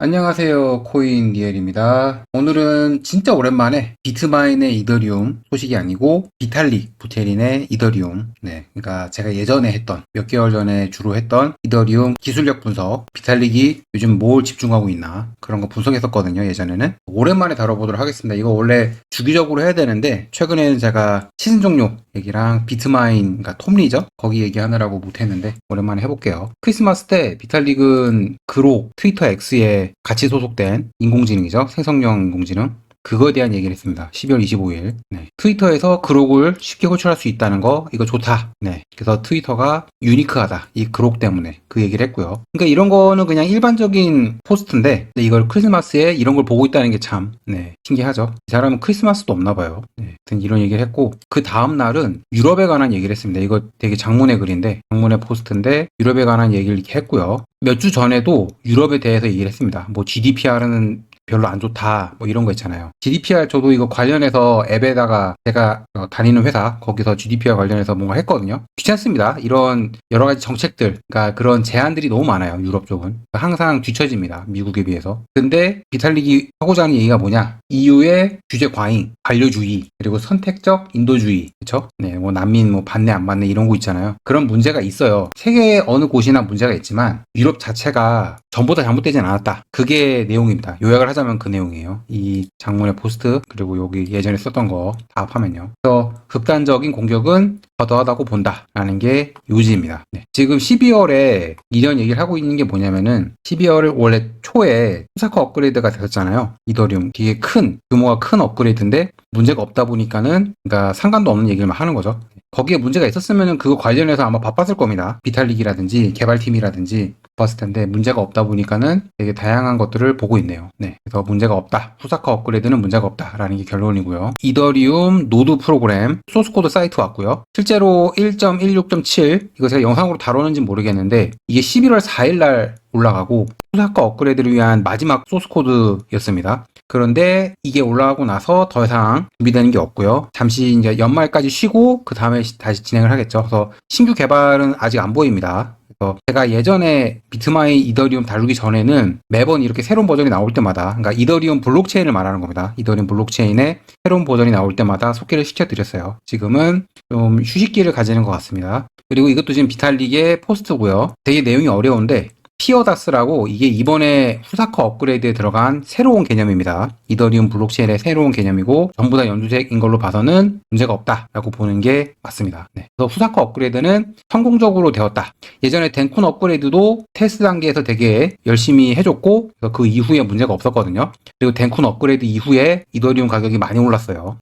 안녕하세요. 코인 리엘입니다. 오늘은 진짜 오랜만에 비트마인의 이더리움 소식이 아니고 비탈릭 부테린의 이더리움. 네. 그러니까 제가 예전에 했던 몇 개월 전에 주로 했던 이더리움 기술력 분석, 비탈릭이 요즘 뭘 집중하고 있나 그런 거 분석했었거든요. 예전에는. 오랜만에 다뤄보도록 하겠습니다. 이거 원래 주기적으로 해야 되는데 최근에는 제가 시즌 종료 얘기랑 비트마인, 그러니까 톱리죠? 거기 얘기하느라고 못했는데 오랜만에 해볼게요. 크리스마스 때 비탈릭은 그록, 트위터 X에 같이 소속된 인공지능이죠. 생성형 인공지능. 그거에 대한 얘기를 했습니다. 12월 25일. 네. 트위터에서 그록을 쉽게 호출할 수 있다는 거, 이거 좋다. 네. 그래서 트위터가 유니크하다. 이 그록 때문에 그 얘기를 했고요. 그러니까 이런 거는 그냥 일반적인 포스트인데, 이걸 크리스마스에 이런 걸 보고 있다는 게 참, 네. 신기하죠. 이 사람은 크리스마스도 없나 봐요. 네. 하여튼 이런 얘기를 했고, 그 다음 날은 유럽에 관한 얘기를 했습니다. 이거 되게 장문의 글인데, 장문의 포스트인데, 유럽에 관한 얘기를 이렇게 했고요. 몇 주 전에도 유럽에 대해서 얘기를 했습니다. 뭐 GDPR은 별로 안 좋다 뭐 이런 거 있잖아요. GDPR 저도 이거 관련해서 앱에다가 제가 다니는 회사 거기서 GDPR 관련해서 뭔가 했거든요. 귀찮습니다. 이런 여러 가지 정책들, 그러니까 그런 제한들이 너무 많아요. 유럽 쪽은 항상 뒤처집니다. 미국에 비해서. 근데 비탈릭이 하고자 하는 얘기가 뭐냐? EU의 규제 과잉, 관료주의, 그리고 선택적 인도주의, 그렇죠? 네, 뭐 난민 뭐 받네 안 받네 이런 거 있잖아요. 그런 문제가 있어요. 세계 어느 곳이나 문제가 있지만 유럽 자체가 전부 다 잘못되진 않았다. 그게 내용입니다. 요약을 하자면 그 내용이에요. 이 장문의 포스트 그리고 여기 예전에 썼던 거 다 합하면요. 그래서 극단적인 공격은 과도하다고 본다라는 게 요지입니다. 네. 지금 12월에 이런 얘기를 하고 있는 게 뭐냐면은 12월 원래 초에 후사커 업그레이드가 됐었잖아요. 이더리움 되게 큰 규모가 큰 업그레이드인데 문제가 없다 보니까는 그러니까 상관도 없는 얘기를 막 하는 거죠. 거기에 문제가 있었으면은 그거 관련해서 아마 바빴을 겁니다. 비탈릭이라든지 개발팀이라든지 바빴을 텐데 문제가 없다 보니까는 되게 다양한 것들을 보고 있네요. 네. 그래서 문제가 없다. 후사커 업그레이드는 문제가 없다라는 게 결론이고요. 이더리움 노드 프로그램 소스코드 사이트 왔고요. 실제로 1.16.7 이거 제가 영상으로 다루는지 모르겠는데 이게 11월 4일 날 올라가고 후사커 업그레이드를 위한 마지막 소스코드였습니다. 그런데 이게 올라가고 나서 더 이상 준비되는 게 없고요. 잠시 이제 연말까지 쉬고 그 다음에 다시 진행을 하겠죠. 그래서 신규 개발은 아직 안 보입니다. 그래서 제가 예전에 비트마인 이더리움 다루기 전에는 매번 이렇게 새로운 버전이 나올 때마다, 그러니까 이더리움 블록체인을 말하는 겁니다. 이더리움 블록체인에 새로운 버전이 나올 때마다 소개를 시켜드렸어요. 지금은 좀 휴식기를 가지는 것 같습니다. 그리고 이것도 지금 비탈릭의 포스트고요. 되게 내용이 어려운데 피어다스라고 이게 이번에 후사커 업그레이드에 들어간 새로운 개념입니다. 이더리움 블록체인의 새로운 개념이고 전부 다 연두색인 걸로 봐서는 문제가 없다라고 보는 게 맞습니다. 네. 그래서 후사커 업그레이드는 성공적으로 되었다. 예전에 덴쿤 업그레이드도 테스트 단계에서 되게 열심히 해줬고 그 이후에 문제가 없었거든요. 그리고 덴쿤 업그레이드 이후에 이더리움 가격이 많이 올랐어요.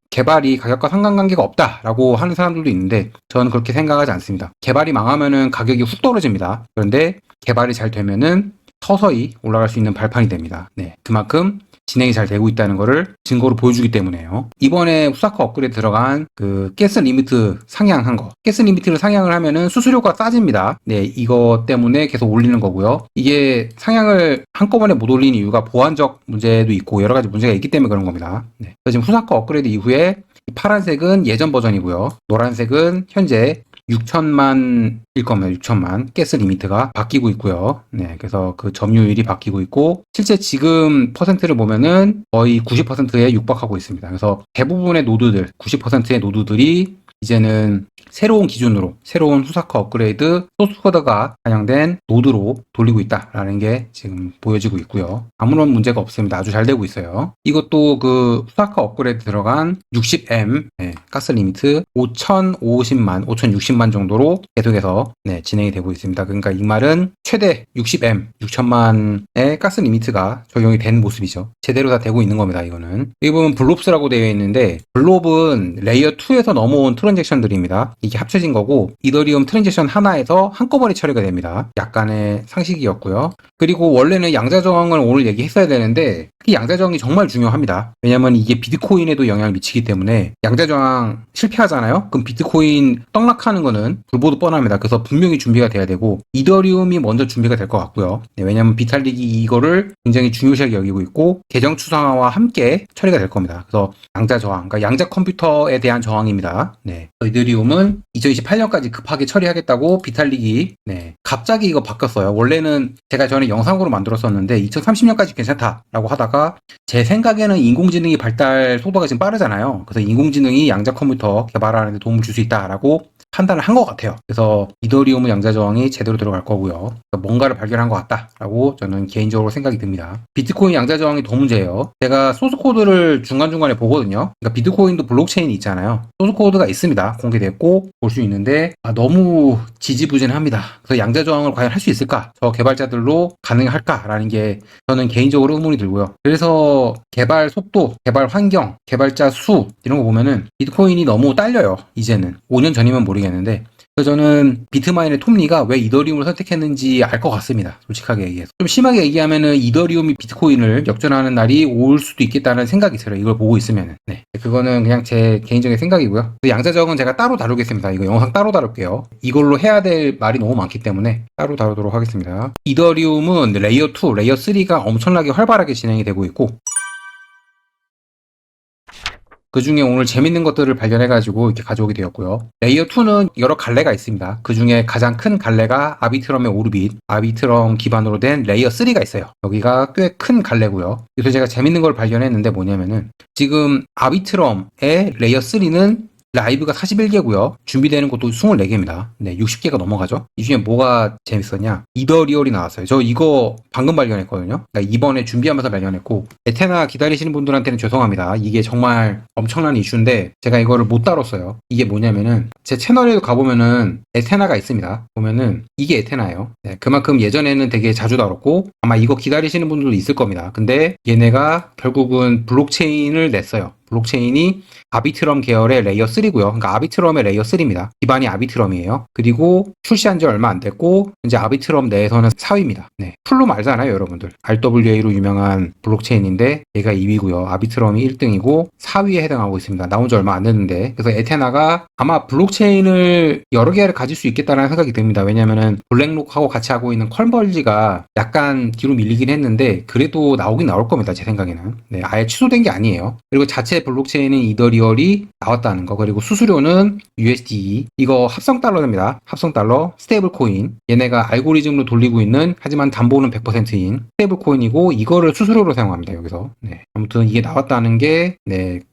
개발이 가격과 상관관계가 없다라고 하는 사람들도 있는데 저는 그렇게 생각하지 않습니다. 개발이 망하면은 가격이 훅 떨어집니다. 그런데 개발이 잘 되면은 서서히 올라갈 수 있는 발판이 됩니다. 네, 그만큼 진행이 잘 되고 있다는 것을 증거로 보여주기 때문에요. 이번에 후사커 업그레이드 들어간 그 가스 리미트 상향한 거. 가스 리미트를 상향을 하면은 수수료가 싸집니다. 네, 이거 때문에 계속 올리는 거고요. 이게 상향을 한꺼번에 못 올리는 이유가 보안적 문제도 있고 여러 가지 문제가 있기 때문에 그런 겁니다. 네. 그래서 지금 후사커 업그레이드 이후에 파란색은 예전 버전이고요. 노란색은 현재 6천만일 겁니다. 6천만. 가스 리미트가 바뀌고 있고요. 네. 그래서 그 점유율이 바뀌고 있고, 실제 지금 퍼센트를 보면은 거의 90%에 육박하고 있습니다. 그래서 대부분의 노드들, 90%의 노드들이 이제는 새로운 기준으로 새로운 후사커 업그레이드 소스코드가 반영된 노드로 돌리고 있다라는 게 지금 보여지고 있고요. 아무런 문제가 없습니다. 아주 잘 되고 있어요. 이것도 그 후사커 업그레이드 들어간 60M 가스 리미트 5,050만, 5,060만 정도로 계속해서 진행이 되고 있습니다. 그러니까 이 말은 최대 60M, 6천만의 가스 리미트가 적용이 된 모습이죠. 제대로 다 되고 있는 겁니다. 이거는. 여기 보면 블롭스라고 되어 있는데 블롭은 레이어 2에서 넘어온 트랜잭션들입니다. 이게 합쳐진 거고 이더리움 트랜잭션 하나에서 한꺼번에 처리가 됩니다. 약간의 상식이었고요. 그리고 원래는 양자저항을 오늘 얘기했어야 되는데 특히 양자저항이 정말 중요합니다. 왜냐면 이게 비트코인에도 영향을 미치기 때문에 양자저항 실패하잖아요? 그럼 비트코인 떡락하는 거는 불보듯 뻔합니다. 그래서 분명히 준비가 돼야 되고 이더리움이 먼저 더 준비가 될 것 같고요. 네, 왜냐하면 비탈릭이 이거를 굉장히 중요시하게 여기고 있고 계정 추상화와 함께 처리가 될 겁니다. 그래서 양자 저항, 그러니까 양자 컴퓨터에 대한 저항입니다. 네, 이더리움은 2028년까지 급하게 처리하겠다고 비탈릭이 갑자기 이거 바뀌었어요. 원래는 제가 전에 영상으로 만들었었는데 2030년까지 괜찮다라고 하다가 제 생각에는 인공지능이 발달 속도가 지금 빠르잖아요. 그래서 인공지능이 양자 컴퓨터 개발하는 데 도움을 줄 수 있다라고 판단을 한 것 같아요. 그래서 이더리움 양자 저항이 제대로 들어갈 거고요. 뭔가를 발견한 것 같다라고 저는 개인적으로 생각이 듭니다. 비트코인 양자 저항이 더 문제예요. 제가 소스 코드를 중간중간에 보거든요. 그러니까 비트코인도 블록체인이 있잖아요. 소스 코드가 있습니다. 공개됐고 볼 수 있는데 너무 지지부진합니다. 그래서 양자 저항을 과연 할 수 있을까? 저 개발자들로 가능할까라는 게 저는 개인적으로 의문이 들고요. 그래서 개발 속도, 개발 환경, 개발자 수 이런 거 보면은 비트코인이 너무 딸려요. 이제는 5년 전이면 모르겠는데 그래서 저는 비트마인의 톱니가 왜 이더리움을 선택했는지 알 것 같습니다. 솔직하게 얘기해서. 좀 심하게 얘기하면은 이더리움이 비트코인을 역전하는 날이 올 수도 있겠다는 생각이 들어요. 이걸 보고 있으면은. 네. 그거는 그냥 제 개인적인 생각이고요. 양자적은 제가 따로 다루겠습니다. 이거 영상 따로 다룰게요. 이걸로 해야 될 말이 너무 많기 때문에 따로 다루도록 하겠습니다. 이더리움은 레이어 2, 레이어 3가 엄청나게 활발하게 진행이 되고 있고 그 중에 오늘 재밌는 것들을 발견해가지고 이렇게 가져오게 되었고요. 레이어 2는 여러 갈래가 있습니다. 그 중에 가장 큰 갈래가 아비트럼의 오르빗, 아비트럼 기반으로 된 레이어 3가 있어요. 여기가 꽤 큰 갈래고요. 그래서 제가 재밌는 걸 발견했는데 뭐냐면은 지금 아비트럼의 레이어 3는 라이브가 41개고요. 준비되는 것도 24개입니다. 네, 60개가 넘어가죠. 이 중에 뭐가 재밌었냐? 이더리얼이 나왔어요. 저 이거 방금 발견했거든요. 그러니까 이번에 준비하면서 발견했고 에테나 기다리시는 분들한테는 죄송합니다. 이게 정말 엄청난 이슈인데 제가 이거를 못 다뤘어요. 이게 뭐냐면은 제 채널에도 가보면은 에테나가 있습니다. 보면은 이게 에테나예요. 네, 그만큼 예전에는 되게 자주 다뤘고 아마 이거 기다리시는 분들도 있을 겁니다. 근데 얘네가 결국은 블록체인을 냈어요. 블록체인이 아비트럼 계열의 레이어 3고요. 그러니까 아비트럼의 레이어 3입니다. 기반이 아비트럼이에요. 그리고 출시한 지 얼마 안 됐고 이제 아비트럼 내에서는 4위입니다. 네. 풀룸 알잖아요, 여러분들. RWA로 유명한 블록체인인데 얘가 2위고요. 아비트럼이 1등이고 4위에 해당하고 있습니다. 나온 지 얼마 안 됐는데. 그래서 에테나가 아마 블록체인을 여러 개를 가질 수 있겠다는 생각이 듭니다. 왜냐면은 블랙록하고 같이 하고 있는 컬벌지가 약간 뒤로 밀리긴 했는데 그래도 나오긴 나올 겁니다. 제 생각에는. 네, 아예 취소된 게 아니에요. 그리고 자체 블록체인인 이더리얼이 나왔다는 거. 그리고 수수료는 USDE. 이거 합성 달러입니다. 합성 달러, 스테이블 코인. 얘네가 알고리즘으로 돌리고 있는 하지만 담보는 100%인 스테이블 코인이고 이거를 수수료로 사용합니다. 여기서. 네. 아무튼 이게 나왔다는 게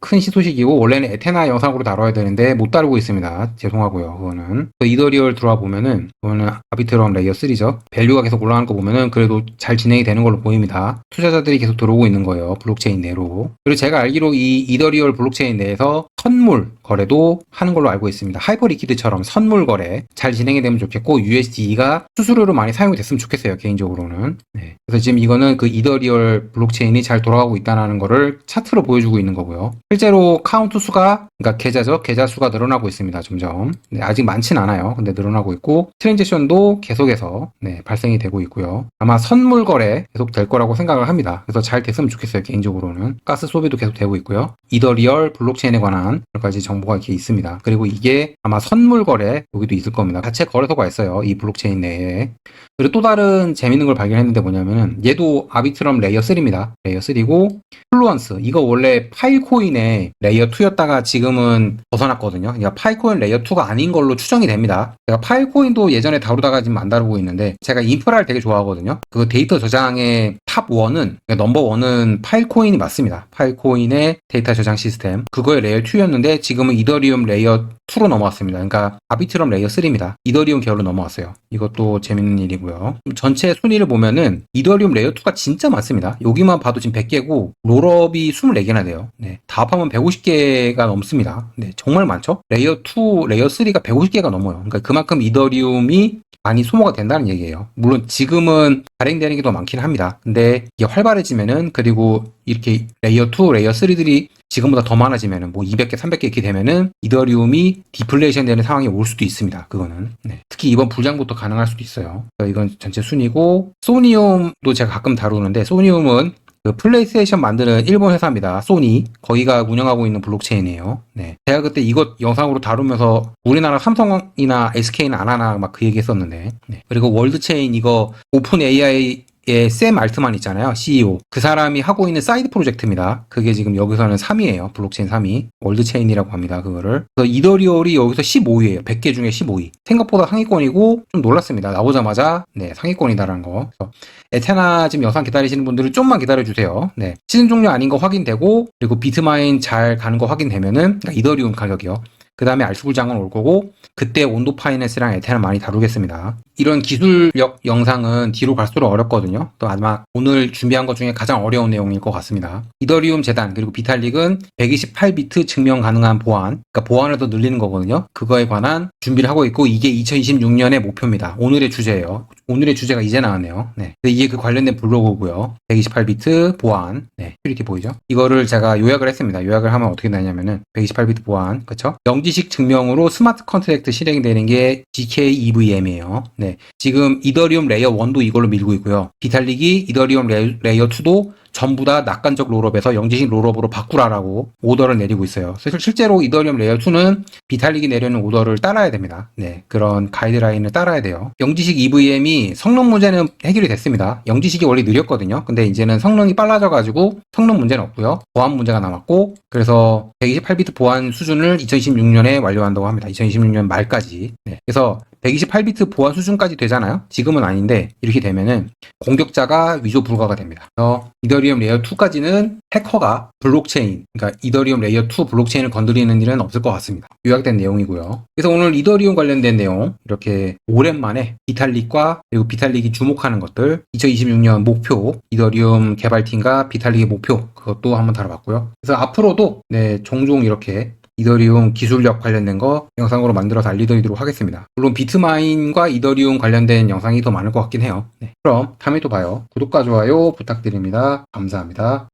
큰 시소식이고 원래는 에테나 영상으로 다뤄야 되는데 못 다루고 있습니다. 죄송하고요. 그거는. 이더리얼 들어와 보면은 이거는 아비트럼 레이어 3죠. 밸류가 계속 올라가는 거 보면은 그래도 잘 진행이 되는 걸로 보입니다. 투자자들이 계속 들어오고 있는 거예요. 블록체인 내로. 그리고 제가 알기로 이 이더리얼 블록체인 내에서 선물 거래도 하는 걸로 알고 있습니다. 하이퍼리퀴드처럼 선물 거래 잘 진행이 되면 좋겠고 USDE가 수수료로 많이 사용이 됐으면 좋겠어요. 개인적으로는. 네. 그래서 지금 이거는 그 이더리얼 블록체인이 잘 돌아가고 있다는 거를 차트로 보여주고 있는 거고요. 실제로 카운트 수가 그러니까 계좌죠. 계좌 수가 늘어나고 있습니다. 점점. 네, 아직 많진 않아요. 근데 늘어나고 있고 트랜잭션도 계속해서 발생이 되고 있고요. 아마 선물 거래 계속 될 거라고 생각을 합니다. 그래서 잘 됐으면 좋겠어요. 개인적으로는. 가스 소비도 계속 되고 있고요. 이더리얼 블록체인에 관한 여러 가지 정보가 이렇게 있습니다. 그리고 이게 아마 선물 거래 여기도 있을 겁니다. 자체 거래소가 있어요. 이 블록체인 내에. 그리고 또 다른 재밌는 걸 발견했는데 뭐냐면은 얘도 아비트럼 레이어 3입니다. 레이어 3고 플루언스 이거 원래 파일코인의 레이어 2였다가 지금은 벗어났거든요. 그러니까 파일코인 레이어 2가 아닌 걸로 추정이 됩니다. 제가 파일코인도 예전에 다루다가 지금 안 다루고 있는데 제가 인프라를 되게 좋아하거든요. 그 데이터 저장의 탑 1은 그러니까 넘버 1은 파일코인이 맞습니다. 파일코인의 데이터 저장 시스템 그거의 레이어 2였는데 지금은 이더리움 레이어 2로 넘어왔습니다. 그러니까 아비트럼 레이어 3입니다. 이더리움 계열로 넘어왔어요. 이것도 재밌는 일이고요. 전체 순위를 보면은 이더리움 레이어 2가 진짜 많습니다. 여기만 봐도 지금 100개고 롤업이 24개나 돼요. 네, 다 합하면 150개가 넘습니다. 네, 정말 많죠? 레이어 2, 레이어 3가 150개가 넘어요. 그러니까 그만큼 이더리움이 많이 소모가 된다는 얘기예요. 물론 지금은 발행되는 게 더 많긴 합니다. 근데 이게 활발해지면은 그리고 이렇게 레이어 2, 레이어 3들이 지금보다 더 많아지면은 뭐 200개, 300개 이렇게 되면은 이더리움이 디플레이션 되는 상황이 올 수도 있습니다. 그거는. 네. 특히 이번 불장부터 가능할 수도 있어요. 이건 전체 순위고 소니움도 제가 가끔 다루는데 소니움은 그 플레이스테이션 만드는 일본 회사입니다. 소니. 거기가 운영하고 있는 블록체인이에요. 네. 제가 그때 이것 영상으로 다루면서 우리나라 삼성이나 SK는 안 하나 막 그 얘기 했었는데. 네. 그리고 월드체인 이거 오픈 AI 샘 알트만 있잖아요. CEO. 그 사람이 하고 있는 사이드 프로젝트입니다. 그게 지금 여기서는 3위예요. 블록체인 3위. 월드체인이라고 합니다. 그거를. 그래서 이더리얼이 여기서 15위예요. 100개 중에 15위. 생각보다 상위권이고 좀 놀랐습니다. 나오자마자 네, 상위권이다라는 거. 그래서 에테나 지금 영상 기다리시는 분들은 좀만 기다려주세요. 네. 시즌 종료 아닌 거 확인되고 그리고 비트마인 잘 가는 거 확인되면은 그러니까 이더리움 가격이요. 그 다음에 알수불장은 올 거고 그때 온도 파이낸스랑 에테나 많이 다루겠습니다. 이런 기술력 영상은 뒤로 갈수록 어렵거든요. 또 아마 오늘 준비한 것 중에 가장 어려운 내용일 것 같습니다. 이더리움 재단 그리고 비탈릭은 128비트 증명 가능한 보안, 그러니까 보안을 더 늘리는 거거든요. 그거에 관한 준비를 하고 있고 이게 2026년의 목표입니다. 오늘의 주제예요. 오늘의 주제가 이제 나왔네요. 네. 이게 그 관련된 블로그고요. 128비트 보안, 네, 큐리티 보이죠? 이거를 제가 요약을 했습니다. 요약을 하면 어떻게 되냐면은 128비트 보안, 그쵸? 영지식 증명으로 스마트 컨트랙트 실행되는 게 GK-EVM이에요. 네. 지금 이더리움 레이어 1도 이걸로 밀고 있고요. 비탈릭이 이더리움 레이어 2도 전부 다 낙관적 롤업에서 영지식 롤업으로 바꾸라라고 오더를 내리고 있어요. 실제로 이더리움 레이어 2는 비탈릭이 내려는 오더를 따라야 됩니다. 네, 그런 가이드라인을 따라야 돼요. 영지식 EVM이 성능 문제는 해결이 됐습니다. 영지식이 원래 느렸거든요. 근데 이제는 성능이 빨라져가지고 성능 문제는 없고요. 보안 문제가 남았고 그래서 128비트 보안 수준을 2026년에 완료한다고 합니다. 2026년 말까지. 네, 그래서 128비트 보안 수준까지 되잖아요. 지금은 아닌데 이렇게 되면은 공격자가 위조 불가가 됩니다. 그래서 이더리움 레이어 2까지는 해커가 블록체인, 그러니까 이더리움 레이어 2 블록체인을 건드리는 일은 없을 것 같습니다. 요약된 내용이고요. 그래서 오늘 이더리움 관련된 내용 이렇게 오랜만에 비탈릭과 그리고 비탈릭이 주목하는 것들 2026년 목표, 이더리움 개발팀과 비탈릭의 목표 그것도 한번 다뤄봤고요. 그래서 앞으로도 네, 종종 이렇게 이더리움 기술력 관련된 거 영상으로 만들어서 알려드리도록 하겠습니다. 물론 비트마인과 이더리움 관련된 영상이 더 많을 것 같긴 해요. 네, 그럼 다음에 또 봐요. 구독과 좋아요 부탁드립니다. 감사합니다.